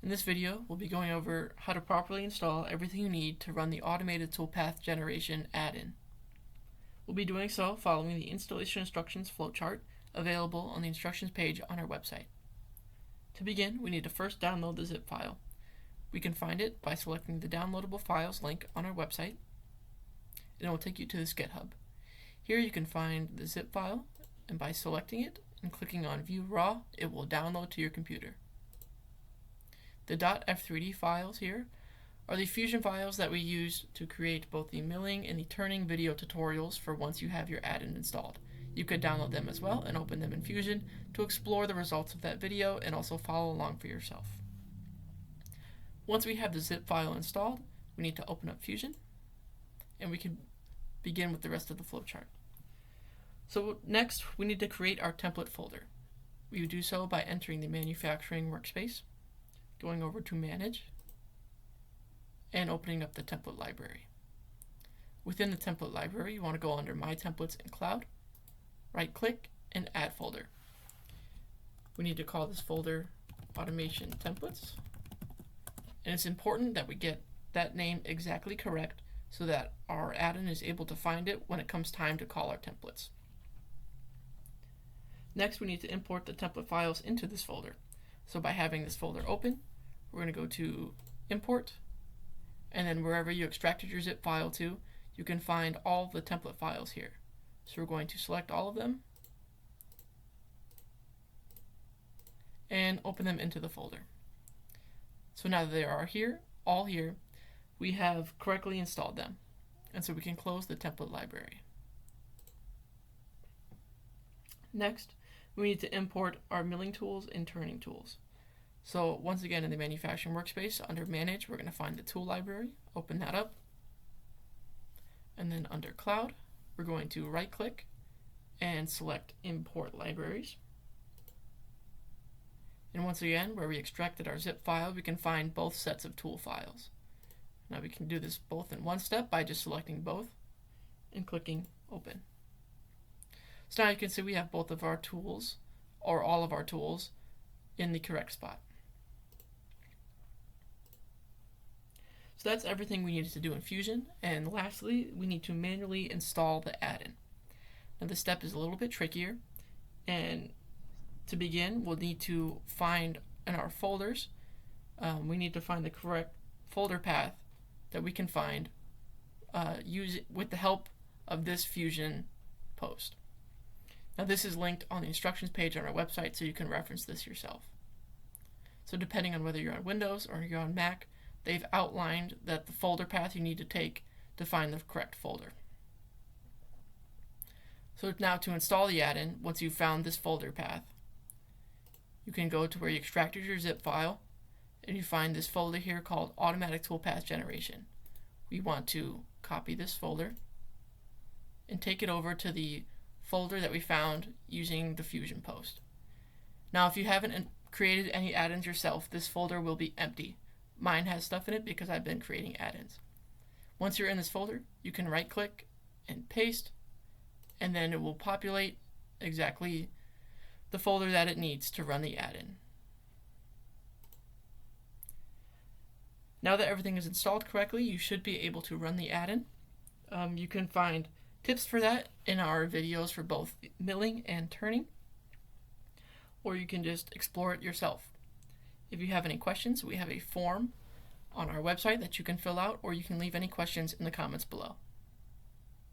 In this video, we'll be going over how to properly install everything you need to run the automated Toolpath generation add-in. We'll be doing so following the installation instructions flowchart available on the instructions page on our website. To begin, we need to first download the zip file. We can find it by selecting the downloadable files link on our website, and it will take you to this GitHub. Here you can find the zip file, and by selecting it and clicking on View Raw, it will download to your computer. The .f3d files here are the Fusion files that we use to create both the milling and the turning video tutorials for once you have your add-in installed. You could download them as well and open them in Fusion to explore the results of that video and also follow along for yourself. Once we have the zip file installed, we need to open up Fusion, and we can begin with the rest of the flowchart. So next, we need to create our template folder. We would do so by entering the manufacturing workspace, going over to Manage, and opening up the template library. Within the template library, you want to go under My Templates in Cloud, right-click, and Add Folder. We need to call this folder Automation Templates, and it's important that we get that name exactly correct so that our add-in is able to find it when it comes time to call our templates. Next, we need to import the template files into this folder. So by having this folder open, we're going to go to Import, and then wherever you extracted your zip file to, you can find all of the template files here. So we're going to select all of them and open them into the folder. So now that they are here, all here, we have correctly installed them, and so we can close the template library. Next, we need to import our milling tools and turning tools. So once again, in the manufacturing workspace, under Manage, we're going to find the tool library, open that up, and then under Cloud, we're going to right-click and select Import Libraries. And once again, where we extracted our zip file, we can find both sets of tool files. Now we can do this both in one step by just selecting both and clicking Open. So now you can see we have both of our tools, or all of our tools, in the correct spot. So that's everything we needed to do in Fusion, and lastly, we need to manually install the add-in. Now this step is a little bit trickier, and to begin, we'll need to find in our folders, we need to find the correct folder path that we can find with the help of this Fusion post. Now this is linked on the instructions page on our website, so you can reference this yourself. So depending on whether you're on Windows or you're on Mac, they've outlined that the folder path you need to take to find the correct folder. So now to install the add-in, once you've found this folder path, you can go to where you extracted your zip file, and you find this folder here called Automatic Toolpath Generation. We want to copy this folder and take it over to the folder that we found using the Fusion post. Now if you haven't created any add-ins yourself, this folder will be empty. Mine has stuff in it because I've been creating add-ins. Once you're in this folder, you can right-click and paste, and then it will populate exactly the folder that it needs to run the add-in. Now that everything is installed correctly, you should be able to run the add-in. You can find tips for that in our videos for both milling and turning, or you can just explore it yourself. If you have any questions, we have a form on our website that you can fill out, or you can leave any questions in the comments below.